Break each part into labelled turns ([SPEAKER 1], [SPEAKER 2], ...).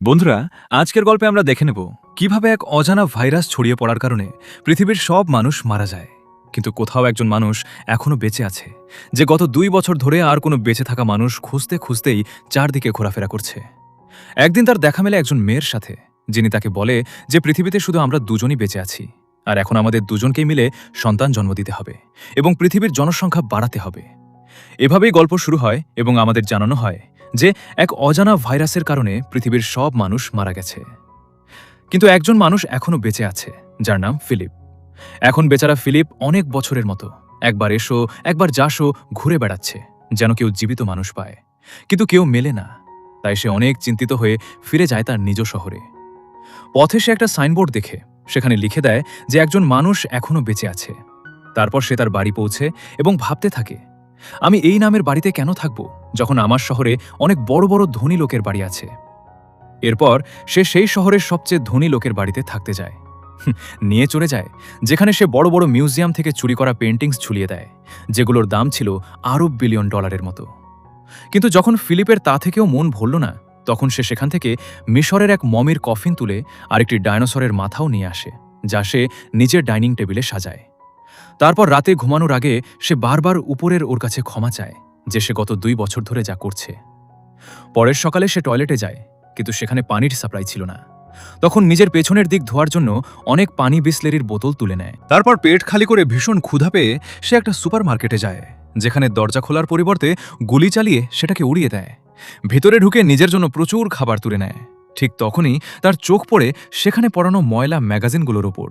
[SPEAKER 1] বন্ধুরা, আজকের গল্পে আমরা দেখে নেব কিভাবে এক অজানা ভাইরাস ছড়িয়ে পড়ার কারণে পৃথিবীর সব মানুষ মারা যায়, কিন্তু কোথাও একজন মানুষ এখনো বেঁচে আছে, যে গত 2 বছর ধরে আর কোনো বেঁচে থাকা মানুষ খুঁজতে খুঁজতেই চারদিকে ঘোরাফেরা করছে। একদিন তার দেখা মেলে একজন মেয়ের সাথে, যিনি তাকে বলে যে পৃথিবীতে শুধু আমরা দুজনই বেঁচে আছি, আর এখন আমাদের দুজনকেই মিলে সন্তান জন্ম দিতে হবে এবং পৃথিবীর জনসংখ্যা বাড়াতে হবে। এভাবেই গল্প শুরু হয় এবং আমাদের জানানো হয় যে এক অজানা ভাইরাসের কারণে পৃথিবীর সব মানুষ মারা গেছে, কিন্তু একজন মানুষ এখনো বেঁচে আছে, যার নাম ফিলিপ। এখন বেচারা ফিলিপ অনেক বছরের মতো একবার এসো একবার যাসো ঘুরে বেড়াচ্ছে, যেন কেউ জীবিত মানুষ পায়, কিন্তু কেউ মেলে না। তাই সে অনেক চিন্তিত হয়ে ফিরে যায় তার নিজ শহরে। পথে সে একটা সাইনবোর্ড দেখে সেখানে লিখে দেয় যে একজন মানুষ এখনো বেঁচে আছে। তারপর সে তার বাড়ি পৌঁছে এবং ভাবতে থাকে, আমি এই নামের বাড়িতে কেন থাকব যখন আমার শহরে অনেক বড় বড় ধনী লোকের বাড়ি আছে। এরপর সে সেই শহরের সবচেয়ে ধনী লোকের বাড়িতে থাকতে যায়, নিয়ে চলে যায় যেখানে সে বড় বড় মিউজিয়াম থেকে চুরি করা পেন্টিংস ঝুলিয়ে দেয়, যেগুলোর দাম ছিল আরব বিলিয়ন ডলারের মতো। কিন্তু যখন ফিলিপের তা থেকেও মন ভরল না, তখন সে সেখান থেকে মিশরের এক মমির কফিন তুলে আরেকটি ডায়নোসরের মাথাও নিয়ে আসে, যা সে নিজের ডাইনিং টেবিলে সাজায়। তারপর রাতে ঘুমানোর আগে সে বারবার উপরের ওর কাছে ক্ষমা চায় যে সে গত 2 বছর ধরে যা করছে। পরের সকালে সে টয়লেটে যায়, কিন্তু সেখানে পানির সাপ্লাই ছিল না। তখন নিজের পেছনের দিক ধোয়ার জন্য অনেক পানি বিসলেরির বোতল তুলে নেয়। তারপর পেট খালি করে ভীষণ ক্ষুধা পেয়ে সে একটা সুপার মার্কেটে যায়, যেখানে দরজা খোলার পরিবর্তে গুলি চালিয়ে সেটাকে উড়িয়ে দেয়। ভেতরে ঢুকে নিজের জন্য প্রচুর খাবার তুলে নেয়। ঠিক তখনই তার চোখ পড়ে সেখানে পড়ানো ময়লা ম্যাগাজিনগুলোর ওপর।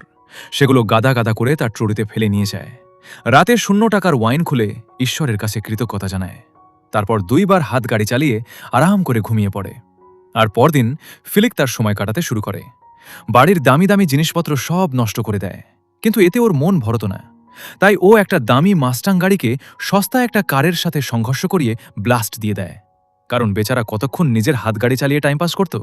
[SPEAKER 1] সেগুলো গাদা গাদা করে তার ট্রলিতে ফেলে নিয়ে যায়। রাতে 0 টাকার ওয়াইন খুলে ঈশ্বরের কাছে কৃতজ্ঞতা জানায়। তারপর 2 বার হাত গাড়ি চালিয়ে আরাম করে ঘুমিয়ে পড়ে। আর পরদিন ফিলিপ তার সময় কাটাতে শুরু করে। বাড়ির দামি দামি জিনিসপত্র সব নষ্ট করে দেয়, কিন্তু এতে ওর মন ভরত না। তাই ও একটা দামি মাস্টাং গাড়িকে সস্তা একটা কারের সাথে সংঘর্ষ করিয়ে ব্লাস্ট দিয়ে দেয়, কারণ বেচারা কতক্ষণ নিজের হাত গাড়ি চালিয়ে টাইম পাস করত।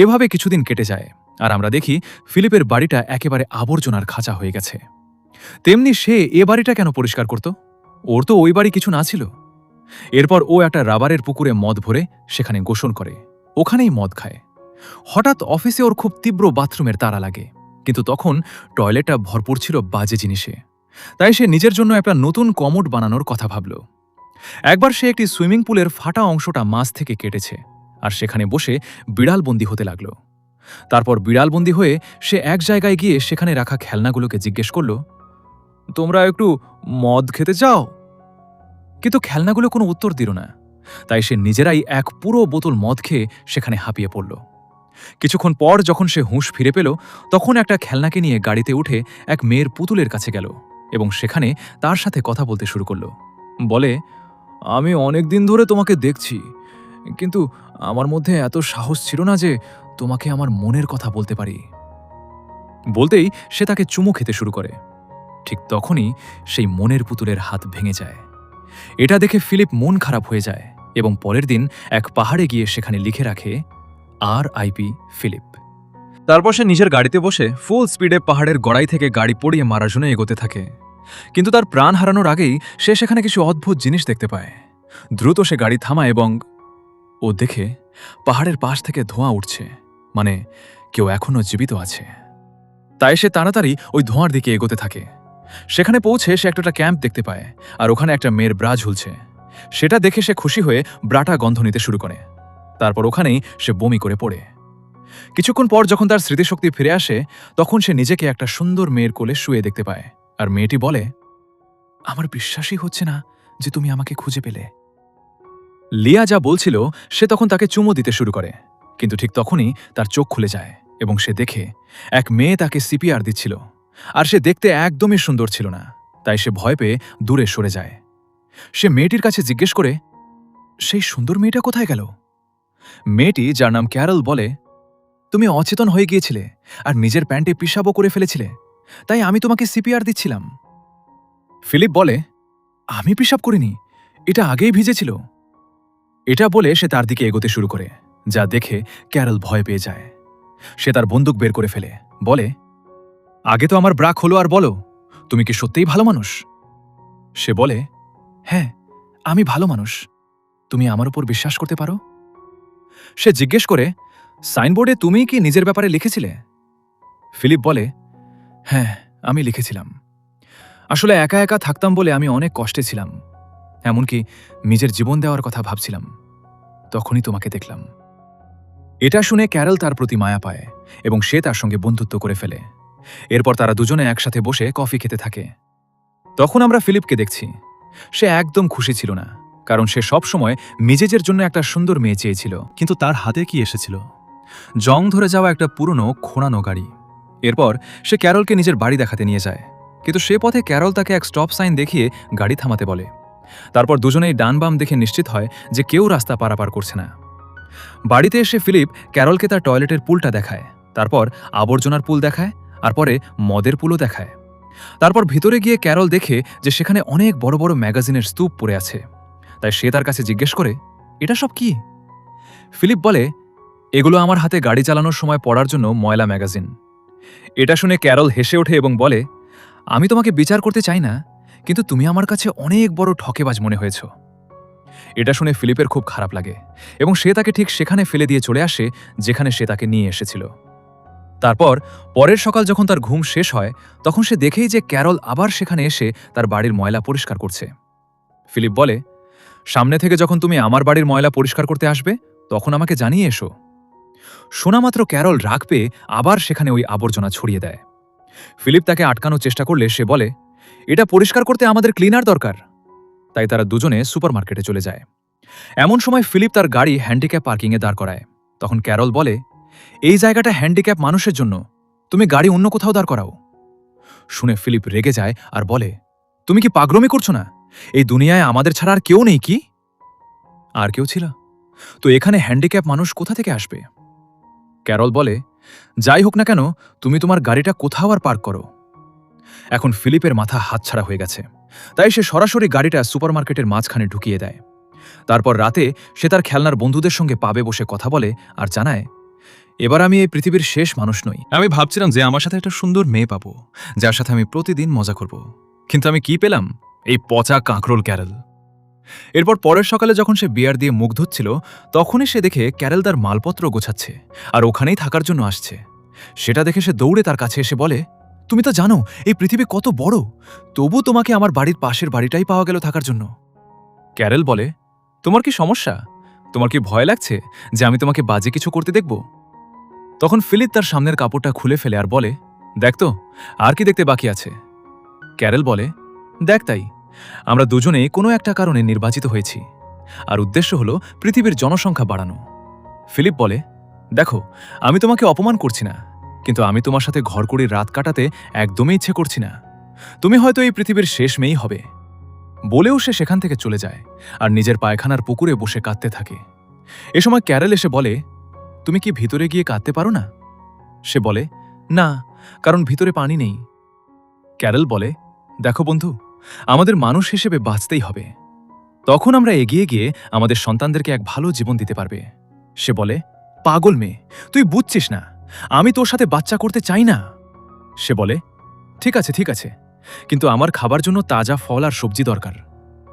[SPEAKER 1] এভাবে কিছুদিন কেটে যায়, আর আমরা দেখি ফিলিপের বাড়িটা একেবারে আবর্জনার খাঁচা হয়ে গেছে। তেমনি সে এ বাড়িটা কেন পরিষ্কার করত? ওর তো ওই বাড়ি কিছু না ছিল। এরপর ও একটা রাবারের পুকুরে মদ ভরে সেখানে গোসল করে, ওখানেই মদ খায়। হঠাৎ অফিসে ওর খুব তীব্র বাথরুমের তাড়া লাগে, কিন্তু তখন টয়লেটটা ভরপুর ছিল বাজে জিনিসে। তাই সে নিজের জন্য একটা নতুন কমোড বানানোর কথা ভাবল। একবার সে একটি সুইমিং পুলের ফাটা অংশটা মাছ থেকে কেটেছে, আর সেখানে বসে বিড়ালবন্দি হতে লাগল। তারপর বিড়ালবন্দি হয়ে সে এক জায়গায় গিয়ে সেখানে রাখা খেলনাগুলোকে জিজ্ঞেস করল, তোমরা একটু মদ খেতে চাও? কিন্তু খেলনাগুলো কোনো উত্তর দিল না। তাই সে নিজেরাই এক পুরো বোতল মদ খেয়ে সেখানে হাঁপিয়ে পড়ল। কিছুক্ষণ পর যখন সে হুঁশ ফিরে পেল, তখন একটা খেলনাকে নিয়ে গাড়িতে উঠে এক মেয়ের পুতুলের কাছে গেল এবং সেখানে তার সাথে কথা বলতে শুরু করল। বলে, আমি অনেক দিন ধরে তোমাকে দেখছি, কিন্তু আমার মধ্যে এত সাহস ছিল না যে তোমাকে আমার মনের কথা বলতে পারি। বলতেই সে তাকে চুমু খেতে শুরু করে। ঠিক তখনই সেই মনের পুতুলের হাত ভেঙে যায়। এটা দেখে ফিলিপ মন খারাপ হয়ে যায় এবং পরের দিন এক পাহাড়ে গিয়ে সেখানে লিখে রাখে, RIP ফিলিপ। তারপর সে নিজের গাড়িতে বসে ফুল স্পিডে পাহাড়ের গড়াই থেকে গাড়ি পড়িয়ে মারার জন্য এগোতে থাকে। কিন্তু তার প্রাণ হারানোর আগেই সে সেখানে কিছু অদ্ভুত জিনিস দেখতে পায়। দ্রুত সে গাড়ি থামায় এবং ও দেখে পাহাড়ের পাশ থেকে ধোঁয়া উঠছে, মানে কেউ এখনো জীবিত আছে। তাই সে তাড়াতাড়ি ওই ধোঁয়ার দিকে এগোতে থাকে। সেখানে পৌঁছে সে একটা ক্যাম্প দেখতে পায়, আর ওখানে একটা মেয়ের ব্রা ঝুলছে। সেটা দেখে সে খুশি হয়ে ব্রাটা গন্ধ নিতে শুরু করে। তারপর ওখানেই সে বমি করে পড়ে। কিছুক্ষণ পর যখন তার স্মৃতিশক্তি ফিরে আসে, তখন সে নিজেকে একটা সুন্দর মেয়ের কোলে শুয়ে দেখতে পায়, আর মেয়েটি বলে, আমার বিশ্বাসই হচ্ছে না যে তুমি আমাকে খুঁজে পেলে। লিয়া যা বলছিল সে তখন তাকে চুমো দিতে শুরু করে, কিন্তু ঠিক তখনই তার চোখ খুলে যায় এবং সে দেখে এক মেয়ে তাকে CPR দিচ্ছিল, আর সে দেখতে একদমই সুন্দর ছিল না। তাই সে ভয় পেয়ে দূরে সরে যায়। সে মেয়েটির কাছে জিজ্ঞেস করে, সেই সুন্দর মেয়েটা কোথায় গেল? মেয়েটি, যার নাম ক্যারল, বলে, তুমি অচেতন হয়ে গিয়েছিলে আর নিজের প্যান্টে পিশাবও করে ফেলেছিলে, তাই আমি তোমাকে CPR দিচ্ছিলাম। ফিলিপ বলে, আমি পিশাব করিনি, এটা আগেই ভিজেছিল। এটা বলে সে তার দিকে এগোতে শুরু করে, যা দেখে ক্যারল ভয় পেয়ে যায়। সে তার বন্দুক বের করে ফেলে, বলে, আগে তো আমার ব্রা খোলো আর বলো, তুমি কি সত্যিই ভালো মানুষ? সে বলে, হ্যাঁ, আমি ভালো মানুষ, তুমি আমার উপর বিশ্বাস করতে পারো? সে জিজ্ঞেস করে, সাইনবোর্ডে তুমি কি নিজের ব্যাপারে লিখেছিলে? ফিলিপ বলে, হ্যাঁ, আমি লিখেছিলাম। আসলে একা একা থাকতাম বলে আমি অনেক কষ্টে ছিলাম, এমনকি নিজের জীবন দেওয়ার কথা ভাবছিলাম। তখনই তোমাকে দেখলাম। এটা শুনে ক্যারল তার প্রতি মায়া পায় এবং সে তার সঙ্গে বন্ধুত্ব করে ফেলে। এরপর তারা দুজনে একসাথে বসে কফি খেতে থাকে। তখন আমরা ফিলিপকে দেখছি। সে একদম খুশি ছিল না, কারণ সে সবসময় মিজেজের জন্য একটা সুন্দর মেয়ে চেয়েছিল। কিন্তু তার হাতে কি এসেছিল? জং ধরে যাওয়া একটা পুরনো খোঁড়ানো গাড়ি। এরপর সে ক্যারলকে নিজের বাড়ি দেখাতে নিয়ে যায়, কিন্তু সে পথে ক্যারল তাকে এক স্টপ সাইন দেখিয়ে গাড়ি থামাতে বলে। তারপর দুজনেই ডান বাম দেখে নিশ্চিত হয় যে কেউ রাস্তা পারাপার করছে না। বাড়িতে এসে ফিলিপ ক্যারলকে তার টয়লেটের পুলটা দেখায়, তারপর আবর্জনার পুল দেখায়, আর পরে মদের পুলও দেখায়। তারপর ভিতরে গিয়ে ক্যারল দেখে যে সেখানে অনেক বড় বড় ম্যাগাজিনের স্তূপ পড়ে আছে। তাই সে তার কাছে জিজ্ঞেস করে, এটা সব কি? ফিলিপ বলে, এগুলো আমার হাতে গাড়ি চালানোর সময় পড়ার জন্য ময়লা ম্যাগাজিন। এটা শুনে ক্যারল হেসে ওঠে এবং বলে, আমি তোমাকে বিচার করতে চাই না, কিন্তু তুমি আমার কাছে অনেক বড় ঠকেবাজ মনে হয়েছ। এটা শুনে ফিলিপের খুব খারাপ লাগে এবং সে তাকে ঠিক সেখানে ফেলে দিয়ে চলে আসে যেখানে সে তাকে নিয়ে এসেছিল। তারপর পরের সকাল যখন তার ঘুম শেষ হয়, তখন সে দেখেই যে ক্যারল আবার সেখানে এসে তার বাড়ির ময়লা পরিষ্কার করছে। ফিলিপ বলে, সামনে থেকে যখন তুমি আমার বাড়ির ময়লা পরিষ্কার করতে আসবে, তখন আমাকে জানিয়ে এসো। শোনামাত্র ক্যারল রাগ পেয়ে আবার সেখানে ওই আবর্জনা ছড়িয়ে দেয়। ফিলিপ তাকে আটকানোর চেষ্টা করলে সে বলে, এটা পরিষ্কার করতে আমাদের ক্লিনার দরকার। তাই তারা দুজনে সুপারমার্কেটে চলে যায়। এমন সময় ফিলিপ তার গাড়ি হ্যান্ডিক্যাপ পার্কিংয়ে দাঁড় করায়। তখন ক্যারল বলে, এই জায়গাটা হ্যান্ডিক্যাপ মানুষের জন্য, তুমি গাড়ি অন্য কোথাও দাঁড় করাও। শুনে ফিলিপ রেগে যায় আর বলে, তুমি কি পাগলামি করছো না? এই দুনিয়ায় আমাদের ছাড়া আর কেউ নেই কি? আর কেউ ছিল তো এখানে হ্যান্ডিক্যাপ মানুষ কোথা থেকে আসবে? ক্যারল বলে, যাই হোক না কেন, তুমি তোমার গাড়িটা কোথাও আর পার্ক করো। এখন ফিলিপের মাথা হাতছাড়া হয়ে গেছে, তাই সে সরাসরি গাড়িটা সুপারমার্কেটের মাঝখানে ঢুকিয়ে দেয়। তারপর রাতে সে তার খেলনার বন্ধুদের সঙ্গে পাবে বসে কথা বলে আর জানায়, এবার আমি এই পৃথিবীর শেষ মানুষ নই। আমি ভাবছিলাম যে আমার সাথে একটা সুন্দর মেয়ে পাবো, যার সাথে আমি প্রতিদিন মজা করব, কিন্তু আমি কি পেলাম? এই পচা কাঁকরোল ক্যারল। এরপর পরের সকালে যখন সে বিয়ার দিয়ে মুখ ধুচ্ছিল, তখনই সে দেখে ক্যারল তার মালপত্র গোছাচ্ছে আর ওখানেই থাকার জন্য আসছে। সেটা দেখে সে দৌড়ে তার কাছে এসে বলে, তুমি তো জানো এই পৃথিবী কত বড়, তবু তোমাকে আমার বাড়ির পাশের বাড়িটাই পাওয়া গেল থাকার জন্য। ক্যারল বলে, তোমার কি সমস্যা? তোমার কি ভয় লাগছে যে আমি তোমাকে বাজে কিছু করতে দেখব? তখন ফিলিপ তার সামনের কাপড়টা খুলে ফেলে আর বলে, দেখ তো, আর কি দেখতে বাকি আছে? ক্যারল বলে, দেখ তাই, আমরা দুজনেই কোনো একটা কারণে নির্বাচিত হয়েছি, আর উদ্দেশ্য হলো পৃথিবীর জনসংখ্যা বাড়ানো। ফিলিপ বলে, দেখো, আমি তোমাকে অপমান করছি না, কিন্তু আমি তোমার সাথে ঘরকুড়ির রাত কাটাতে একদমই ইচ্ছে করছি না। তুমি হয়তো এই পৃথিবীর শেষ মেয়েই হবে। বলেও সে সেখান থেকে চলে যায় আর নিজের পায়খানার পুকুরে বসে কাঁদতে থাকে। এ সময় ক্যারল এসে বলে, তুমি কি ভিতরে গিয়ে কাঁদতে পারো না? সে বলে, না, কারণ ভিতরে পানি নেই। ক্যারল বলে, দেখো বন্ধু, আমাদের মানুষ হিসেবে বাঁচতেই হবে, তখন আমরা এগিয়ে গিয়ে আমাদের সন্তানদেরকে এক ভালো জীবন দিতে পারবে। সে বলে, পাগল মেয়ে, তুই বুঝছিস না, আমি তোর সাথে বাচ্চা করতে চাই না। সে বলে, ঠিক আছে ঠিক আছে, কিন্তু আমার খাবার জন্য তাজা ফল আর সবজি দরকার,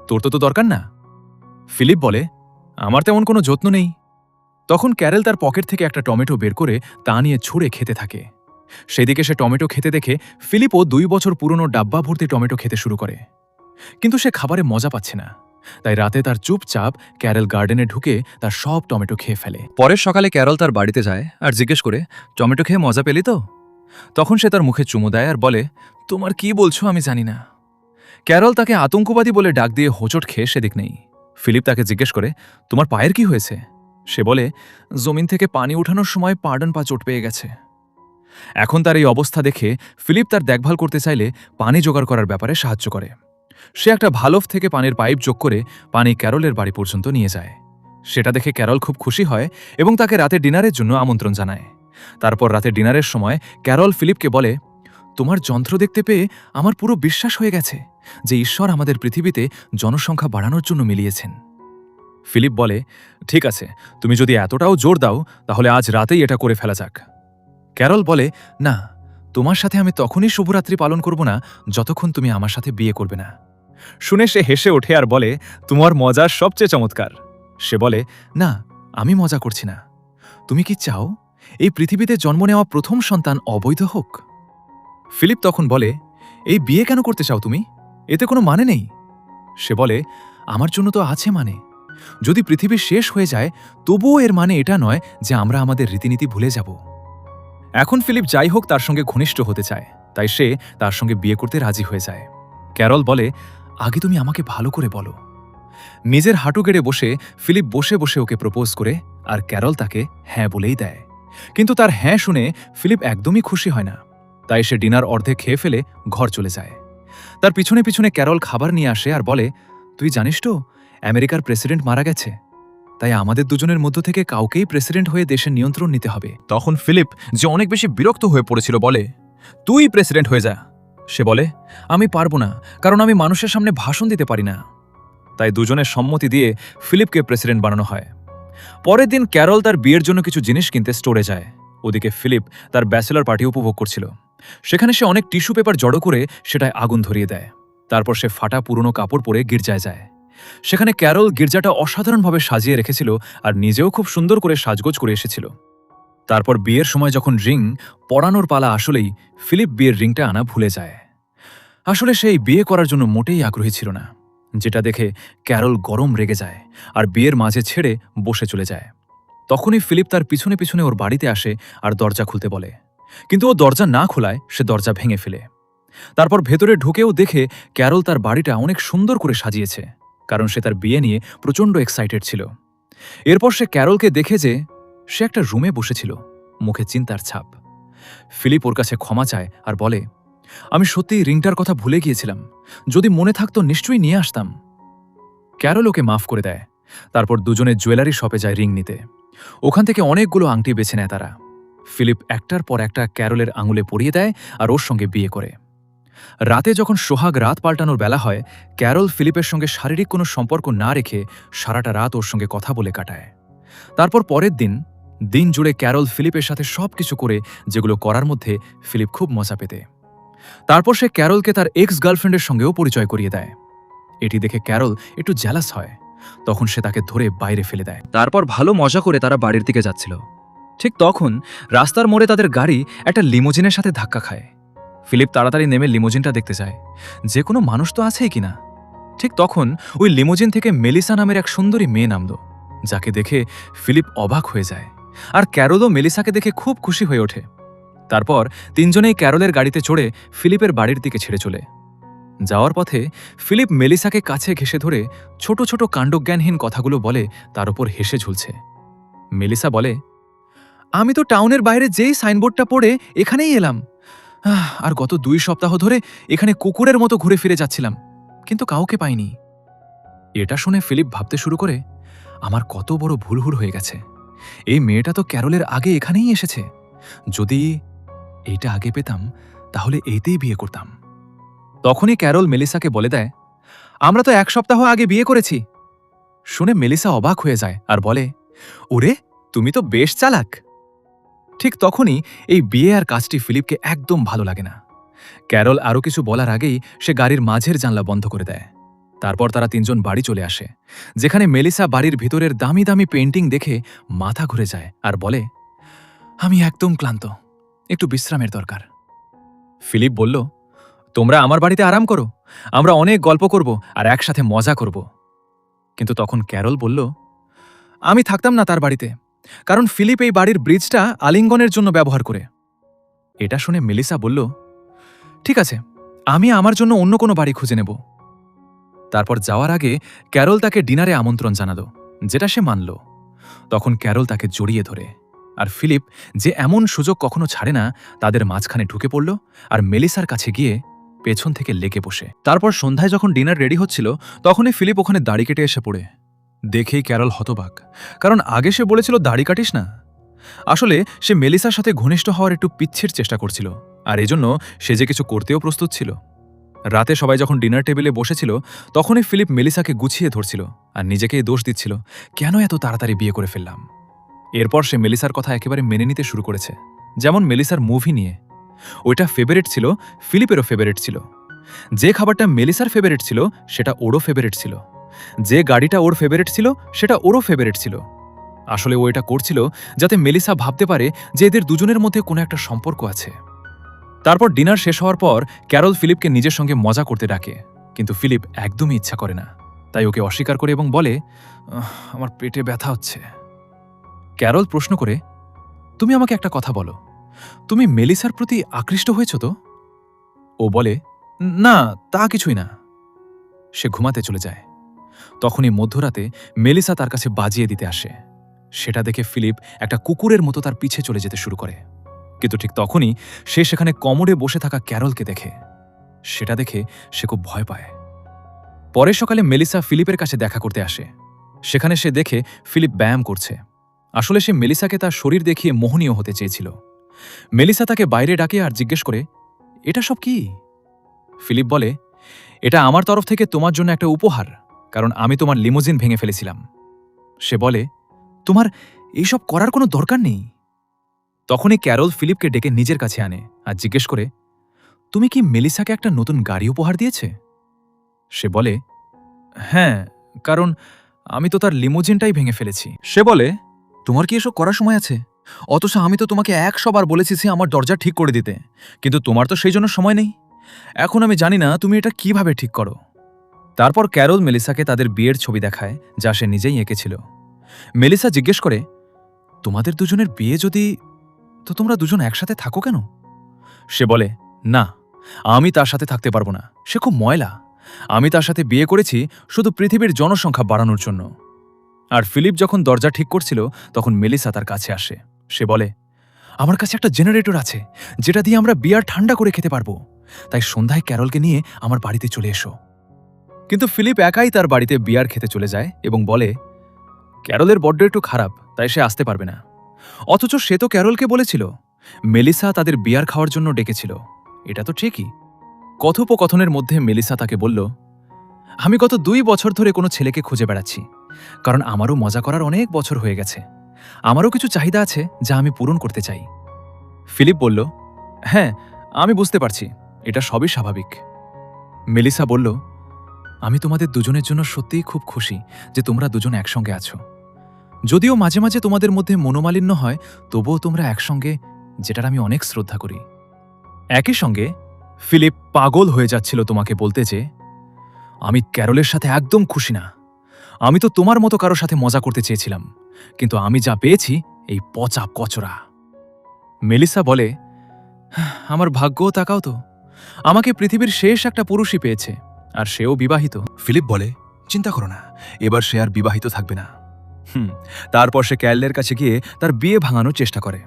[SPEAKER 1] তোর তো দরকার না। ফিলিপ বলে, আমার তেমন কোনো যত্ন নেই। তখন ক্যারল তার পকেট থেকে একটা টমেটো বের করে তা নিয়ে ছুঁড়ে খেতে থাকে। সেদিকে সে টমেটো খেতে দেখে ফিলিপও 2 বছর পুরনো ডাব্বা ভর্তি টমেটো খেতে শুরু করে, কিন্তু সে খাবারে মজা পাচ্ছে না। তাই রাতে তার চুপচাপ ক্যারল গার্ডেনে ঢুকে তার সব টমেটো খেয়ে ফেলে। পরের সকালে ক্যারল তার বাড়িতে যায় আর জিজ্ঞেস করে, টমেটো খেয়ে মজা পেলি তো? তখন সে তার মুখে চুমু দেয় আর বলে, তোমার কি বলছো আমি জানি না। ক্যারল তাকে আতঙ্কবাদী বলে ডাক দিয়ে হোঁচট খেয়ে সেদিক নেই। ফিলিপ তাকে জিজ্ঞেস করে, তোমার পায়ের কি হয়েছে? সে বলে, জমিন থেকে পানি উঠানোর সময় পার্ডন পা চোট পেয়ে গেছে। এখন তার এই অবস্থা দেখে ফিলিপ তার দেখভাল করতে চাইলে পানি জোগাড় করার ব্যাপারে সাহায্য করে। সে একটা ভালভ থেকে পানির পাইপ যোগ করে পানি ক্যারলের বাড়ি পর্যন্ত নিয়ে যায়। সেটা দেখে ক্যারল খুব খুশি হয় এবং তাকে রাতে ডিনারের জন্য আমন্ত্রণ জানায়। তারপর রাতে ডিনারের সময় ক্যারল ফিলিপকে বলে, তোমার যন্ত্র দেখতে পেয়ে আমার পুরো বিশ্বাস হয়ে গেছে যে ঈশ্বর আমাদের পৃথিবীতে জনসংখ্যা বাড়ানোর জন্য মিলিয়েছেন। ফিলিপ বলে, ঠিক আছে, তুমি যদি এতটাও জোর দাও তাহলে আজ রাতেই এটা করে ফেলা যাক। ক্যারল বলে, না, তোমার সাথে আমি তখনই শুভরাত্রি পালন করব না যতক্ষণ তুমি আমার সাথে বিয়ে করবে না। শুনে সে হেসে ওঠে আর বলে, তোমার মজা সবচেয়ে চমৎকার। সে বলে, না, আমি মজা করছি না। তুমি কি চাও এই পৃথিবীতে জন্ম নেওয়া প্রথম সন্তান অবৈধ হোক? ফিলিপ তখন বলে, এই বিয়ে কেন করতে চাও তুমি? এতে কোনো মানে নেই। সে বলে, আমার জন্য তো আছে মানে। যদি পৃথিবী শেষ হয়ে যায় তবুও এর মানে এটা নয় যে আমরা আমাদের রীতিনীতি ভুলে যাব। এখন ফিলিপ যাই হোক তার সঙ্গে ঘনিষ্ঠ হতে চায়, তাই সে তার সঙ্গে বিয়ে করতে রাজি হয়ে যায়। ক্যারল বলে, আগে তুমি আমাকে ভালো করে বলো। নিজের হাঁটু গেড়ে বসে ফিলিপ বসে বসে ওকে প্রপোজ করে, আর ক্যারল তাকে হ্যাঁ বলেই দেয়। কিন্তু তার হ্যাঁ শুনে ফিলিপ একদমই খুশি হয় না, তাই সে ডিনার অর্ধেক খেয়ে ফেলে ঘর চলে যায়। তার পিছনে পিছনে ক্যারল খাবার নিয়ে আসে আর বলে, তুই জানিস তো আমেরিকার প্রেসিডেন্ট মারা গেছে, তাই আমাদের দুজনের মধ্য থেকে কাউকেই প্রেসিডেন্ট হয়ে দেশের নিয়ন্ত্রণ নিতে হবে। তখন ফিলিপ, যে অনেক বেশি বিরক্ত হয়ে পড়েছিল, বলে, তুই প্রেসিডেন্ট হয়ে যা। সে বলে, আমি পারবো না, কারণ আমি মানুষের সামনে ভাষণ দিতে পারি না। তাই দুজনের সম্মতি দিয়ে ফিলিপকে প্রেসিডেন্ট বানানো হয়। পরের দিন ক্যারল তার বিয়ের জন্য কিছু জিনিস কিনতে স্টোরে যায়। ওদিকে ফিলিপ তার ব্যাচেলর পার্টি উপভোগ করছিল। সেখানে সে অনেক টিস্যু পেপার জড়ো করে সেটায় আগুন ধরিয়ে দেয়। তারপর সে ফাটা পুরনো কাপড় পরে গির্জায় যায়। সেখানে ক্যারল গির্জাটা অসাধারণভাবে সাজিয়ে রেখেছিল আর নিজেও খুব সুন্দর করে সাজগোজ করে এসেছিল। তারপর বিয়ের সময় যখন রিং পরানোর পালা আসলেই ফিলিপ বিয়ের রিংটা আনা ভুলে যায়। আসলে সেই বিয়ে করার জন্য মোটেই আগ্রহী ছিল না, যেটা দেখে ক্যারল গরম রেগে যায় আর বিয়ের মাঝে ছেড়ে বসে চলে যায়। তখনই ফিলিপ তার পিছনে পিছনে ওর বাড়িতে আসে আর দরজা খুলতে বলে, কিন্তু ও দরজা না খোলায় সে দরজা ভেঙে ফেলে। তারপর ভেতরে ঢুকেও দেখে ক্যারল তার বাড়িটা অনেক সুন্দর করে সাজিয়েছে, কারণ সে তার বিয়ে নিয়ে প্রচণ্ড এক্সাইটেড ছিল। এরপর সে ক্যারলকে দেখে যে সে একটা রুমে বসেছিল, মুখে চিন্তার ছাপ। ফিলিপ ওর কাছে ক্ষমা চায় আর বলে, আমি সত্যিই রিংটার কথা ভুলে গিয়েছিলাম, যদি মনে থাকতো নিশ্চয়ই নিয়ে আসতাম। ক্যারল ওকে মাফ করে দেয়। তারপর দুজনে জুয়েলারি শপে যায় রিং নিতে। ওখান থেকে অনেকগুলো আংটি বেছে নেয় তারা। ফিলিপ একটার পর একটা ক্যারলের আঙুলে পরিয়ে দেয় আর ওর সঙ্গে বিয়ে করে। রাতে যখন সোহাগ রাত পাল্টানোর বেলা হয়, ক্যারল ফিলিপের সঙ্গে শারীরিক কোনো সম্পর্ক না রেখে সারাটা রাত ওর সঙ্গে কথা বলে কাটায়। তারপর পরের দিন জুড়ে ক্যারল ফিলিপের সাথে সবকিছু করে, যেগুলো করার মধ্যে ফিলিপ খুব মজা পেতে। তারপর সে ক্যারলকে তার এক্স গার্লফ্রেন্ডের সঙ্গেও পরিচয় করিয়ে দেয়। এটি দেখে ক্যারল একটু জ্যালাস হয়। তখন সে তাকে ধরে বাইরে ফেলে দেয়। তারপর ভালো মজা করে তারা বাড়ির দিকে যাচ্ছিল। ঠিক তখন রাস্তার মোড়ে তাদের গাড়ি একটা লিমোজিনের সাথে ধাক্কা খায়। ফিলিপ তাড়াতাড়ি নেমে লিমোজিনটা দেখতে যায়, যে কোনো মানুষ তো আছেই কিনা। ঠিক তখন ওই লিমোজিন থেকে মেলিসা নামের এক সুন্দরী মেয়ে নামল, যাকে দেখে ফিলিপ অবাক হয়ে যায়। আর ক্যারলও মেলিসাকে দেখে খুব খুশি হয়ে ওঠে। তারপর তিনজনেই ক্যারলের গাড়িতে চড়ে ফিলিপের বাড়ির দিকে ছেড়ে চলে। যাওয়ার পথে ফিলিপ মেলিসাকে কাছে ঘেঁষে ধরে ছোট ছোট কাণ্ডজ্ঞানহীন কথাগুলো বলে তার উপর হেসে ঝুলছে। মেলিসা বলে, আমি তো টাউনের বাইরে যেই সাইনবোর্ডটা পড়ে এখানেই এলাম, আর গত 2 সপ্তাহ ধরে এখানে কুকুরের মতো ঘুরে ফিরে যাচ্ছিলাম, কিন্তু কাউকে পাইনি। এটা শুনে ফিলিপ ভাবতে শুরু করে, আমার কত বড় ভুল হয়ে গেছে। এই মেয়েটা তো ক্যারলের আগে এখানেই এসেছে। যদি এইটা আগে পেতাম তাহলে এইতেই বিয়ে করতাম। তখনই ক্যারল মেলিসাকে বলে দেয়, আমরা তো 1 সপ্তাহ আগে বিয়ে করেছি। শুনে মেলিসা অবাক হয়ে যায় আর বলে, ওরে, তুমি তো বেশ চালাক। ঠিক তখনই এই বিয়ে আর কাজটি ফিলিপকে একদম ভালো লাগে না। ক্যারল আরও কিছু বলার আগেই সে গাড়ির মাঝের জানলা বন্ধ করে দেয়। তারপর তারা তিনজন বাড়ি চলে আসে, যেখানে মেলিসা বাড়ির ভিতরের দামি দামি পেন্টিং দেখে মাথা ঘুরে যায় আর বলে, আমি একদম ক্লান্ত, একটু বিশ্রামের দরকার। ফিলিপ বলল, তোমরা আমার বাড়িতে আরাম করো, আমরা অনেক গল্প করব আর একসাথে মজা করব। কিন্তু তখন ক্যারল বলল, আমি থাকতাম না তার বাড়িতে, কারণ ফিলিপ এই বাড়ির ব্রিজটা আলিঙ্গনের জন্য ব্যবহার করে। এটা শুনে মেলিসা বলল, ঠিক আছে, আমি আমার জন্য অন্য কোনো বাড়ি খুঁজে নেব। তারপর যাওয়ার আগে ক্যারল তাকে ডিনারে আমন্ত্রণ জানালো, যেটা সে মানল। তখন ক্যারল তাকে জড়িয়ে ধরে, আর ফিলিপ, যে এমন সুযোগ কখনো ছাড়ে না, তাদের মাঝখানে ঢুকে পড়ল আর মেলিসার কাছে গিয়ে পেছন থেকে লেগে বসে। তারপর সন্ধ্যায় যখন ডিনার রেডি হচ্ছিল, তখনই ফিলিপ ওখানে দাড়ি কেটে এসে পড়ে। দেখেই ক্যারল হতবাক, কারণ আগে সে বলেছিল দাড়ি কাটিস না। আসলে সে মেলিসার সাথে ঘনিষ্ঠ হওয়ার একটু পিচ্ছের চেষ্টা করছিল, আর এজন্য সে যে কিছু করতেও প্রস্তুত ছিল। রাতে সবাই যখন ডিনার টেবিলে বসেছিল, তখনই ফিলিপ মেলিসাকে গুছিয়ে ধরছিল আর নিজেকেই দোষ দিচ্ছিল, কেন এত তাড়াতাড়ি বিয়ে করে ফেললাম। এরপর সে মেলিসার কথা একেবারে মেনে নিতে শুরু করেছে। যেমন মেলিসার মুভি নিয়ে, ওইটা ফেভারিট ছিল, ফিলিপেরও ফেভারিট ছিল। যে খাবারটা মেলিসার ফেভারিট ছিল সেটা ওরও ফেভারিট ছিল। যে গাড়িটা ওর ফেভারিট ছিল সেটা ওরও ফেভারিট ছিল। আসলে ও এটা করছিল যাতে মেলিসা ভাবতে পারে যে এদের দুজনের মধ্যে কোনো একটা সম্পর্ক আছে। তারপর ডিনার শেষ হওয়ার পর ক্যারল ফিলিপকে নিজের সঙ্গে মজা করতে ডাকে, কিন্তু ফিলিপ একদমই ইচ্ছা করে না, তাই ওকে অস্বীকার করে এবং বলে, আমার পেটে ব্যথা হচ্ছে। ক্যারল প্রশ্ন করে, তুমি আমাকে একটা কথা বলো, তুমি মেলিসার প্রতি আকৃষ্ট হয়েছ তো? ও বলে, না, তা কিছুই না। সে ঘুমাতে চলে যায়। তখনই মধ্যরাতে মেলিসা তার কাছে বাজিয়ে দিতে আসে। সেটা দেখে ফিলিপ একটা কুকুরের মতো তার পিছে চলে যেতে শুরু করে, কিন্তু ঠিক তখনই সে সেখানে কোমরে বসে থাকা ক্যারলকে দেখে। সেটা দেখে সে খুব ভয় পায়। পরের সকালে মেলিসা ফিলিপের কাছে দেখা করতে আসে। সেখানে সে দেখে ফিলিপ ব্যায়াম করছে। আসলে সে মেলিসাকে তার শরীর দেখিয়ে মোহনীয় হতে চেয়েছিল। মেলিসা তাকে বাইরে ডাকে আর জিজ্ঞেস করে, এটা সব কি? ফিলিপ বলে, এটা আমার তরফ থেকে তোমার জন্য একটা উপহার, কারণ আমি তোমার লিমোজিন ভেঙে ফেলেছিলাম। সে বলে, তোমার এইসব করার কোনো দরকার নেই। তখনই ক্যারল ফিলিপকে ডেকে নিজের কাছে আনে আর জিজ্ঞেস করে, তুমি কি মেলিসাকে একটা নতুন গাড়ি উপহার দিয়েছে? সে বলে, হ্যাঁ, কারণ আমি তো তার লিমোজিনটাই ভেঙে ফেলেছি। সে বলে, তোমার কি এসব করার সময় আছে? অথচ আমি তো তোমাকে 100 বার বলেছি আমার দরজা ঠিক করে দিতে, কিন্তু তোমার তো সেই জন্য সময় নেই। এখন আমি জানি না তুমি এটা কিভাবে ঠিক করো। তারপর ক্যারল মেলিসাকে তাদের বিয়ের ছবি দেখায়, যা সে নিজেই এঁকেছিল। মেলিসা জিজ্ঞেস করে, তোমাদের দুজনের বিয়ে যদি, তো তোমরা দুজন একসাথে থাকো কেন? সে বলে, না, আমি তার সাথে থাকতে পারবো না, সে খুব ময়লা। আমি তার সাথে বিয়ে করেছি শুধু পৃথিবীর জনসংখ্যা বাড়ানোর জন্য। আর ফিলিপ যখন দরজা ঠিক করছিল তখন মেলিসা তার কাছে আসে। সে বলে, আমার কাছে একটা জেনারেটর আছে যেটা দিয়ে আমরা বিয়ার ঠান্ডা করে খেতে পারবো, তাই সন্ধ্যায় ক্যারলকে নিয়ে আমার বাড়িতে চলে এসো। কিন্তু ফিলিপ একাই তার বাড়িতে বিয়ার খেতে চলে যায় এবং বলে, ক্যারলের বড্ড একটু খারাপ, তাই সে আসতে পারবে না। অথচ সে তো ক্যারলকে বলেছিল মেলিসা তাদের বিয়ার খাওয়ার জন্য ডেকেছিল। এটা তো ঠিকই। কথোপকথনের মধ্যে মেলিসা তাকে বলল, আমি গত 2 বছর ধরে কোনো ছেলেকে খুঁজে বেড়াচ্ছি, কারণ আমারও মজা করার অনেক বছর হয়ে গেছে। আমারও কিছু চাহিদা আছে যা আমি পূরণ করতে চাই। ফিলিপ বলল, হ্যাঁ, আমি বুঝতে পারছি, এটা সবই স্বাভাবিক। মেলিসা বলল, আমি তোমাদের দুজনের জন্য সত্যিই খুব খুশি যে তোমরা দুজন একসঙ্গে আছো। যদিও মাঝে মাঝে তোমাদের মধ্যে মনোমালিন্য হয়, তবুও তোমরা একসঙ্গে, যেটার আমি অনেক শ্রদ্ধা করি। একই সঙ্গে ফিলিপ পাগল হয়ে যাচ্ছিল তোমাকে বলতে যে, আমি ক্যারলের সাথে একদম খুশি না। আমি তো তোমার মতো কারো সাথে মজা করতে চেয়েছিলাম, কিন্তু আমি যা পেয়েছি এই পচা কচরা। মেলিসা বলে, আমার ভাগ্যও তাকাও তো, আমাকে পৃথিবীর শেষ একটা পুরুষই পেয়েছে, আর সেও বিবাহিত।
[SPEAKER 2] ফিলিপ বলে, চিন্তা করো না, এবার সে আর বিবাহিত থাকবে না।
[SPEAKER 1] তারপর সে ক্যালের কাছে গিয়ে তার বিয়ে ভাঙানোর চেষ্টা করে,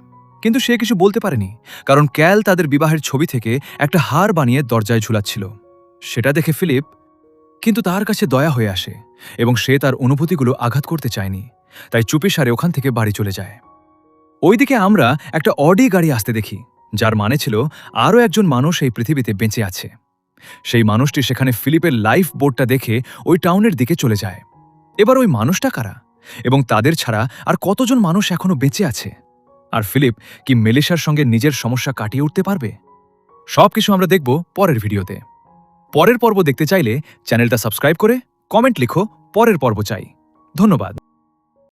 [SPEAKER 1] কিন্তু সে কিছু বলতে পারেনি, কারণ ক্যাল তাদের বিবাহের ছবি থেকে একটা হার বানিয়ে দরজায় ঝুলাচ্ছিল। সেটা দেখে ফিলিপ কিন্তু তার কাছে দয়া হয়ে আসে এবং সে তার অনুভূতিগুলো আঘাত করতে চায়নি, তাই চুপিসারে ওখান থেকে বাড়ি চলে যায়। ওইদিকে আমরা একটা অডি গাড়ি আসতে দেখি, যার মানে ছিল আরও একজন মানুষ এই পৃথিবীতে বেঁচে আছে। সেই মানুষটি সেখানে ফিলিপের লাইফ বোটটা দেখে ওই টাউনের দিকে চলে যায়। এবার ওই মানুষটা কারা এবং তাদের ছাড়া আর কতজন মানুষ এখনো বেঁচে আছে? আর ফিলিপ কি মেলিসার সঙ্গে নিজের সমস্যা কাটিয়ে উঠতে পারবে? সবকিছু আমরা দেখব পরের ভিডিওতে। পরের পর্ব দেখতে চাইলে চ্যানেলটা সাবস্ক্রাইব করে কমেন্ট লিখো, পরের পর্ব চাই। ধন্যবাদ।